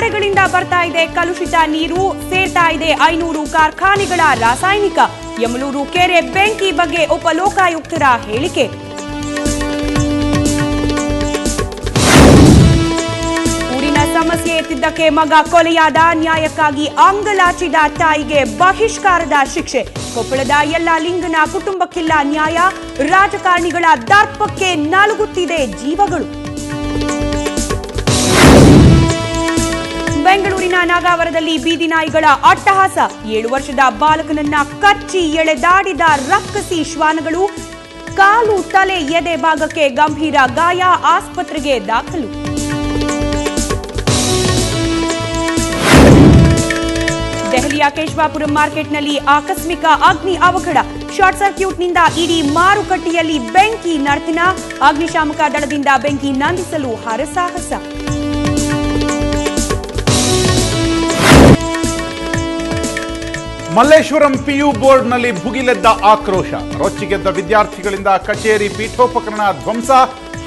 ನಾಲೆಗಳಿಂದ ಬರ್ತಾ ಇದೆ ಕಲುಷಿತ ನೀರು, ಸೇರ್ತಾ ಇದೆ 500 ಕಾರ್ಖಾನೆಗಳ ರಾಸಾಯನಿಕ. ಯಮಲೂರು ಕೆರೆ ಬೆಂಕಿ ಬಗ್ಗೆ ಉಪಲೋಕಾಯುಕ್ತರ ಹೇಳಿಕೆ. ಊರಿನ ಸಮಸ್ಯೆ ಎತ್ತಿದ್ದಕ್ಕೆ ಮಗ ಕೊಲೆಯಾದ, ನ್ಯಾಯಕ್ಕಾಗಿ ಅಂಗಲಾಚಿದ ತಾಯಿಗೆ ಬಹಿಷ್ಕಾರದ ಶಿಕ್ಷೆ. ಕೊಪ್ಪಳದ ಯಲ್ಲಾಲಿಂಗನ ಕುಟುಂಬಕ್ಕಿಲ್ಲ ನ್ಯಾಯ, ರಾಜಕಾರಣಿಗಳ ದರ್ಪಕ್ಕೆ ನಲುಗುತ್ತಿದೆ ಜೀವಗಳು. ಬೆಂಗಳೂರಿನ ನಾಗಾವರದಲ್ಲಿ ಬೀದಿ ನಾಯಿಗಳ ಅಟ್ಟಹಾಸ. 7 ವರ್ಷದ ಬಾಲಕನನ್ನ ಕಚ್ಚಿ ಎಳೆದಾಡಿದ ರಕ್ಕಸಿ ಶ್ವಾನಗಳು. ಕಾಲು, ತಲೆ, ಎದೆ ಭಾಗಕ್ಕೆ ಗಂಭೀರ ಗಾಯ, ಆಸ್ಪತ್ರೆಗೆ ದಾಖಲು. ದೆಹಲಿಯ ಕೇಶವಾಪುರಂ ಮಾರ್ಕೆಟ್ನಲ್ಲಿ ಆಕಸ್ಮಿಕ ಅಗ್ನಿ ಅವಘಡ. ಶಾರ್ಟ್ ಸರ್ಕ್ಯೂಟ್ನಿಂದ ಇಡೀ ಮಾರುಕಟ್ಟೆಯಲ್ಲಿ ಬೆಂಕಿ ನರ್ತಿನ. ಅಗ್ನಿಶಾಮಕ ದಳದಿಂದ ಬೆಂಕಿ ನಂದಿಸಲು ಹರಸಾಹಸ. ಮಲ್ಲೇಶ್ವರಂ ಪಿಯು ಬೋರ್ಡ್ನಲ್ಲಿ ಭುಗಿಲೆದ್ದ ಆಕ್ರೋಶ. ರೊಚ್ಚಿಗೆದ್ದ ವಿದ್ಯಾರ್ಥಿಗಳಿಂದ ಕಚೇರಿ, ಪೀಠೋಪಕರಣ ಧ್ವಂಸ.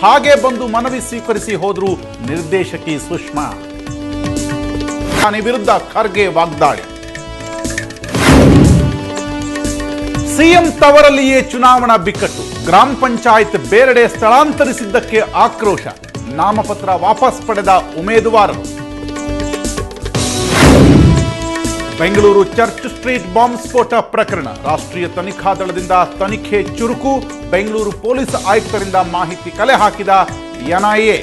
ಹಾಗೆ ಬಂದು ಮನವಿ ಸ್ವೀಕರಿಸಿ ಹೋದ್ರು ನಿರ್ದೇಶಕಿ ಸುಷ್ಮಾ. ವಿರುದ್ಧ ಖರ್ಗೆ ವಾಗ್ದಾಳಿ. ಸಿಎಂ ತವರಲ್ಲಿಯೇ ಚುನಾವಣಾ ಬಿಕ್ಕಟ್ಟು. ಗ್ರಾಮ ಪಂಚಾಯತ್ ಬೇರೆಡೆ ಸ್ಥಳಾಂತರಿಸಿದ್ದಕ್ಕೆ ಆಕ್ರೋಶ. ನಾಮಪತ್ರ ವಾಪಸ್ ಪಡೆದ ಉಮೇದುವಾರರು. ಬೆಂಗಳೂರು ಚರ್ಚ್ ಸ್ಟ್ರೀಟ್ ಬಾಂಬ್ ಸ್ಫೋಟ ಪ್ರಕರಣ. ರಾಷ್ಟ್ರೀಯ ತನಿಖಾ ದಳದಿಂದ ತನಿಖೆ ಚುರುಕು. ಬೆಂಗಳೂರು ಪೊಲೀಸ್ ಆಯುಕ್ತರಿಂದ ಮಾಹಿತಿ ಕಲೆ ಹಾಕಿದ ಎನ್ಐಎ.